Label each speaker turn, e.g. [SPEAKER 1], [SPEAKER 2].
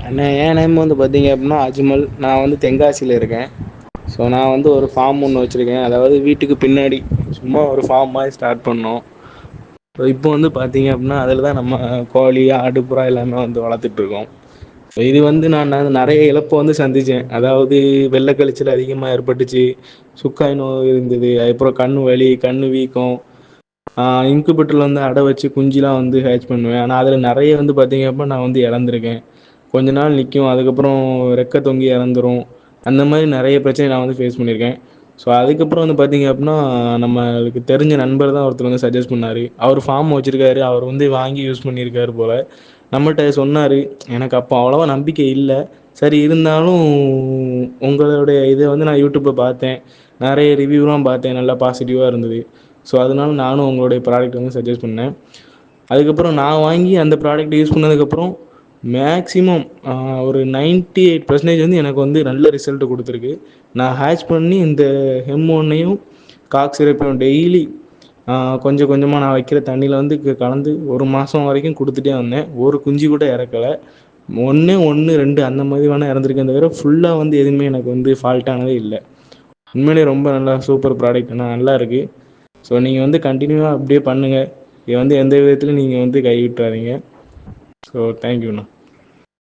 [SPEAKER 1] அண்ணே என் நேம் வந்து பார்த்தீங்க அப்படின்னா அஜ்மல். நான் வந்து தென்காசியில் இருக்கேன். ஸோ நான் வந்து ஒரு ஃபார்ம் ஒன்று வச்சுருக்கேன். அதாவது வீட்டுக்கு பின்னாடி சும்மா ஒரு ஃபார்ம் மாதிரி ஸ்டார்ட் பண்ணோம். ஸோ இப்போ வந்து பார்த்தீங்க அப்படின்னா அதில் தான் நம்ம கோழி ஆடு புறா எல்லாமே வந்து வளர்த்துட்ருக்கோம். ஸோ இது வந்து நான் நிறைய இழப்பை வந்து சந்தித்தேன். அதாவது வெள்ளை கழிச்சல் அதிகமாக ஏற்பட்டுச்சு, சுக்காய் நோய் இருந்தது, அதுக்கப்புறம் கண் வலி, கண் வீக்கம். இன்குபேட்டரில் வந்து அடை வச்சு குஞ்சுலாம் வந்து ஹேட்ச் பண்ணுவேன். ஆனால் அதில் நிறைய வந்து பார்த்தீங்க அப்படின்னா நான் வந்து இழந்திருக்கேன். கொஞ்ச நாள் நிற்கும், அதுக்கப்புறம் ரெக்க தொங்கி இறந்துரும். அந்த மாதிரி நிறைய பிரச்சனை நான் வந்து ஃபேஸ் பண்ணியிருக்கேன். ஸோ அதுக்கப்புறம் வந்து பார்த்தீங்க அப்படின்னா நம்மளுக்கு தெரிஞ்ச நண்பர் தான் ஒருத்தர் வந்து சஜஸ்ட் பண்ணார். அவர் ஃபார்ம் வச்சுருக்காரு, அவர் வந்து வாங்கி யூஸ் பண்ணியிருக்காரு போல். நம்மகிட்ட சொன்னார். எனக்கு அப்போ அவ்வளோவா நம்பிக்கை இல்லை. சரி இருந்தாலும் உங்களுடைய இதை வந்து நான் யூடியூப்பில் பார்த்தேன், நிறைய ரிவ்யூலாம் பார்த்தேன், நல்லா பாசிட்டிவாக இருந்தது. ஸோ அதனால நானும் உங்களுடைய ப்ராடக்ட் வந்து சஜஸ்ட் பண்ணேன். அதுக்கப்புறம் நான் வாங்கி அந்த ப்ராடக்ட் யூஸ் பண்ணதுக்கப்புறம் மேக்ஸிமம் ஒரு 98% வந்து எனக்கு வந்து நல்ல ரிசல்ட் கொடுத்துருக்கு. நான் ஹேட்ச் பண்ணி இந்த ஹெம்1ஐயும் காக் சிரப்பையும் டெய்லி கொஞ்சம் கொஞ்சமாக நான் வைக்கிற தண்ணியில் வந்து கலந்து ஒரு மாதம் வரைக்கும் கொடுத்துட்டே வந்தேன். ஒரு குஞ்சு கூட இறக்கலை. ஒன்று ஒன்று ரெண்டு அந்த மாதிரி வேணால் இறந்துருக்கேன் தவிர ஃபுல்லாக வந்து எதுவுமே எனக்கு வந்து ஃபால்ட்டானதே இல்லை. உண்மையிலேயே ரொம்ப நல்லா சூப்பர் ப்ராடக்ட், நல்லா இருக்குது. ஸோ நீங்கள் வந்து கண்டினியூவாக அப்படியே பண்ணுங்கள். இது வந்து எந்த விதத்துலையும் நீங்கள் வந்து கைவிட்டுறாதீங்க. ஸோ தேங்க்யூண்ணா.